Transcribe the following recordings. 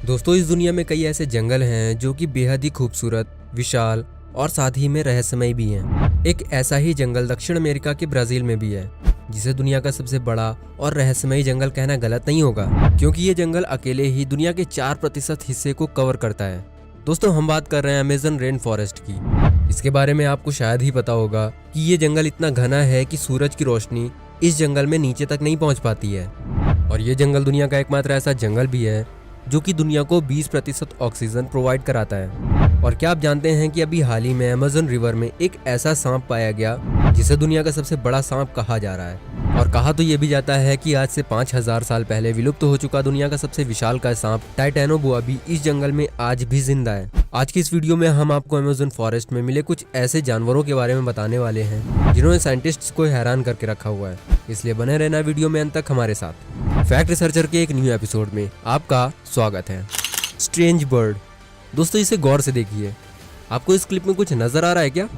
दोस्तों, इस दुनिया में कई ऐसे जंगल हैं जो कि बेहद ही खूबसूरत, विशाल और साथ ही में रहस्यमय भी हैं। एक ऐसा ही जंगल दक्षिण अमेरिका के ब्राजील में भी है, जिसे दुनिया का सबसे बड़ा और रहस्यमय जंगल कहना गलत नहीं होगा, क्योंकि ये जंगल अकेले ही दुनिया के 4% हिस्से को कवर करता है। दोस्तों, हम बात कर रहे हैं अमेज़न रेन फॉरेस्ट की। इसके बारे में आपको शायद ही पता होगा कि ये जंगल इतना घना है कि सूरज की रोशनी इस जंगल में नीचे तक नहीं पहुंच पाती है। और ये जंगल दुनिया का एकमात्र ऐसा जंगल भी है जो कि दुनिया को 20% ऑक्सीजन प्रोवाइड कराता है। और क्या आप जानते हैं कि अभी हाल ही में अमेज़न रिवर में एक ऐसा सांप पाया गया जिसे दुनिया का सबसे बड़ा सांप कहा जा रहा है। और कहा तो ये भी जाता है कि आज से 5000 साल पहले विलुप्त हो चुका दुनिया का सबसे विशालकाय सांप टाइटैनोबोआ भी इस जंगल में आज भी जिंदा है। आज की इस वीडियो में हम आपको अमेज़न फॉरेस्ट में मिले कुछ ऐसे जानवरों के बारे में बताने वाले हैं जिन्होंने साइंटिस्ट्स को हैरान करके रखा हुआ है, इसलिए बने रहना वीडियो में अंत तक हमारे साथ। फैक्ट रिसर्चर के एक न्यू एपिसोड में आपका स्वागत है। Strange bird. दोस्तों, इसे गौर से देखिए। आपको इस क्लिप में कुछ नजर आ रहा है क्या?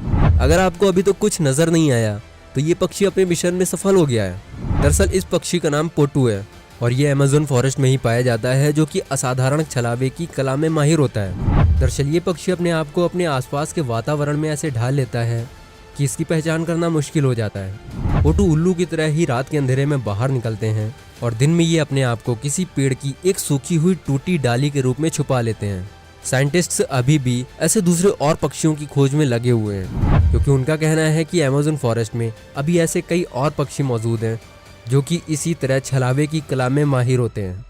अगर आपको अभी तो कुछ नजर नहीं आया तो ये पक्षी अपने मिशन में सफल हो गया है। दरअसल इस पक्षी का नाम पोटू है और ये अमेज़न फॉरेस्ट में ही पाया जाता है, जो कि असाधारण छलावे की कला में माहिर होता है। दरअसल ये पक्षी अपने आप को अपने आसपास के वातावरण में ऐसे ढाल लेता है कि इसकी पहचान करना मुश्किल हो जाता है। पोटू उल्लू की तरह ही रात के अंधेरे में बाहर निकलते हैं और दिन में ये अपने आप को किसी पेड़ की एक सूखी हुई टूटी डाली के रूप में छुपा लेते हैं। साइंटिस्ट्स अभी भी ऐसे दूसरे और पक्षियों की खोज में लगे हुए हैं, क्योंकि उनका कहना है कि अमेज़न फॉरेस्ट में अभी ऐसे कई और पक्षी मौजूद हैं जो कि इसी तरह छलावे की कला में माहिर होते हैं।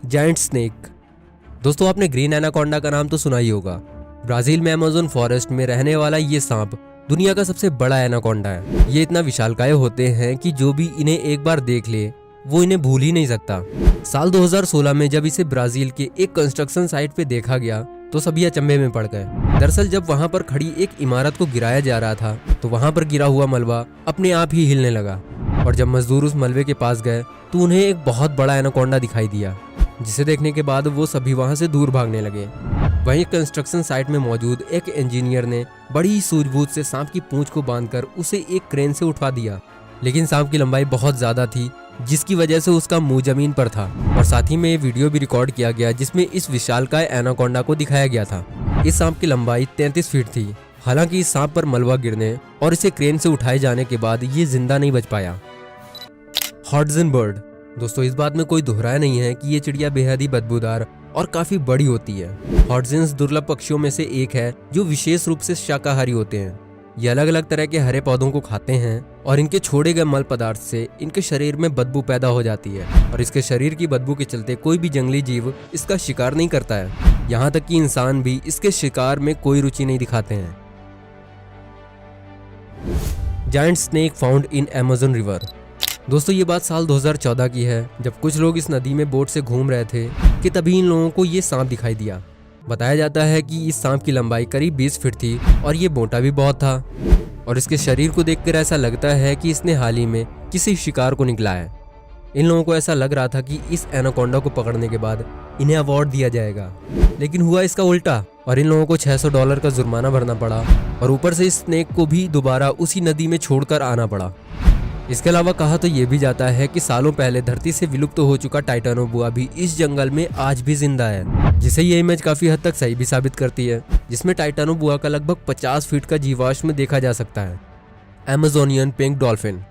Giant snake. दोस्तों, आपने ग्रीन एनाकोंडा का नाम तो सुना ही होगा। ब्राजील में अमेज़न फॉरेस्ट में रहने वाला ये सांप दुनिया का सबसे बड़ा एनाकोंडा है। ये इतना विशालकाय होते हैं कि जो भी इन्हें एक बार देख ले वो इन्हें भूल ही नहीं सकता। साल 2016 में जब इसे ब्राजील के एक कंस्ट्रक्शन साइट पे देखा गया तो सभी अचंभे में पड़ गए। दरअसल जब वहां पर खड़ी एक इमारत को गिराया जा रहा था तो वहां पर गिरा हुआ मलबा अपने आप ही हिलने लगा और जब मजदूर उस मलबे के पास गए तो उन्हें एक बहुत बड़ा एनाकोंडा दिखाई दिया, जिसे देखने के बाद वो सभी वहां से दूर भागने लगे। वहीं कंस्ट्रक्शन साइट में मौजूद एक इंजीनियर ने बड़ी सूझबूझ से सांप की पूंछ को बांधकर उसे एक क्रेन से उठा दिया, लेकिन सांप की लंबाई बहुत ज्यादा थी, जिसकी वजह से उसका मुंह जमीन पर था। और साथ ही में ये वीडियो भी रिकॉर्ड किया गया जिसमें इस विशालकाय एनाकोंडा को दिखाया गया था। इस सांप की लंबाई 33 फीट थी। हालांकि इस सांप पर मलबा गिरने और इसे क्रेन से उठाए जाने के बाद ये जिंदा नहीं बच पाया। हॉड्सन बर्ड। दोस्तों, इस बात में कोई दोहराया नहीं है कि ये चिड़िया बेहद ही बदबूदार और काफी बड़ी होती है। हॉड्सन्स दुर्लभ पक्षियों में से एक है जो विशेष रूप से शाकाहारी होते हैं। ये अलग अलग तरह के हरे पौधों को खाते हैं और इनके छोड़े गए मल पदार्थ से इनके शरीर में बदबू पैदा हो जाती है और इसके शरीर की बदबू के चलते कोई भी जंगली जीव इसका शिकार नहीं करता है। यहाँ तक कि इंसान भी इसके शिकार में कोई रुचि नहीं दिखाते हैं। Giant snake found in Amazon river. दोस्तों, ये बात साल 2014 की है, जब कुछ लोग इस नदी में बोट से घूम रहे थे कि तभी इन लोगों को ये सांप दिखाई दिया। बताया जाता है कि इस सांप की लंबाई करीब 20 फीट थी और ये मोटा भी बहुत था और इसके शरीर को देखकर ऐसा लगता है कि इसने हाल ही में किसी शिकार को निकला है। इन लोगों को ऐसा लग रहा था कि इस एनाकोंडा को पकड़ने के बाद इन्हें अवार्ड दिया जाएगा, लेकिन हुआ इसका उल्टा और इन लोगों को $600 का जुर्माना भरना पड़ा और ऊपर से इस स्नेक को भी दोबारा उसी नदी में छोड़कर आना पड़ा। इसके अलावा कहा तो ये भी जाता है कि सालों पहले धरती से विलुप्त हो चुका टाइटैनोबोआ भी इस जंगल में आज भी जिंदा है, जिसे ये इमेज काफी हद तक सही भी साबित करती है, जिसमें टाइटैनोबोआ का लगभग 50 फीट का जीवाश्म देखा जा सकता है। Amazonian pink dolphin.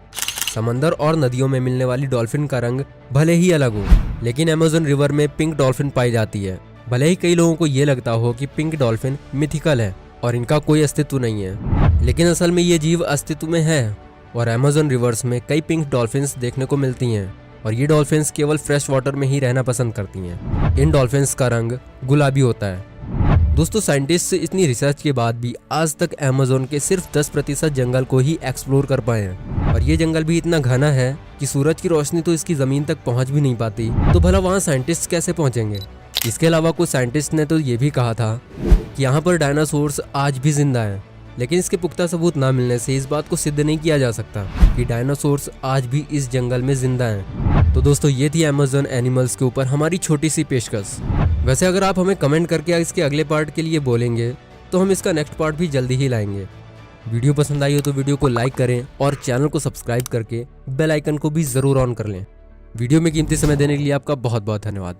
समंदर और नदियों में मिलने वाली डॉल्फिन का रंग भले ही अलग हो, लेकिन अमेज़न रिवर में पिंक डॉल्फिन पाई जाती है। भले ही कई लोगों को ये लगता हो कि पिंक डॉल्फिन मिथिकल है और इनका कोई अस्तित्व नहीं है, लेकिन असल में ये जीव अस्तित्व में है और अमेज़न रिवर्स में कई पिंक डॉल्फिन्स देखने को मिलती हैं और ये डॉल्फिन्स केवल फ्रेश वाटर में ही रहना पसंद करती हैं। इन डॉल्फिन्स का रंग गुलाबी होता है। दोस्तों, साइंटिस्ट इतनी रिसर्च के बाद भी आज तक अमेज़न के सिर्फ 10% जंगल को ही एक्सप्लोर कर पाए हैं और ये जंगल भी इतना घना है कि सूरज की रोशनी तो इसकी जमीन तक पहुंच भी नहीं पाती, तो भला वहाँ साइंटिस्ट कैसे पहुंचेंगे? इसके अलावा कुछ साइंटिस्ट ने तो ये भी कहा था कि यहाँ पर डायनासोर्स आज भी जिंदा है, लेकिन इसके पुख्ता सबूत ना मिलने से इस बात को सिद्ध नहीं किया जा सकता कि डायनासोर्स आज भी इस जंगल में जिंदा हैं। तो दोस्तों, ये थी अमेज़न एनिमल्स के ऊपर हमारी छोटी सी पेशकश। वैसे अगर आप हमें कमेंट करके इसके अगले पार्ट के लिए बोलेंगे तो हम इसका नेक्स्ट पार्ट भी जल्दी ही लाएंगे। वीडियो पसंद आई हो तो वीडियो को लाइक करें और चैनल को सब्सक्राइब करके बेल आइकन को भी जरूर ऑन कर लें। वीडियो में कीमती समय देने के लिए आपका बहुत बहुत धन्यवाद।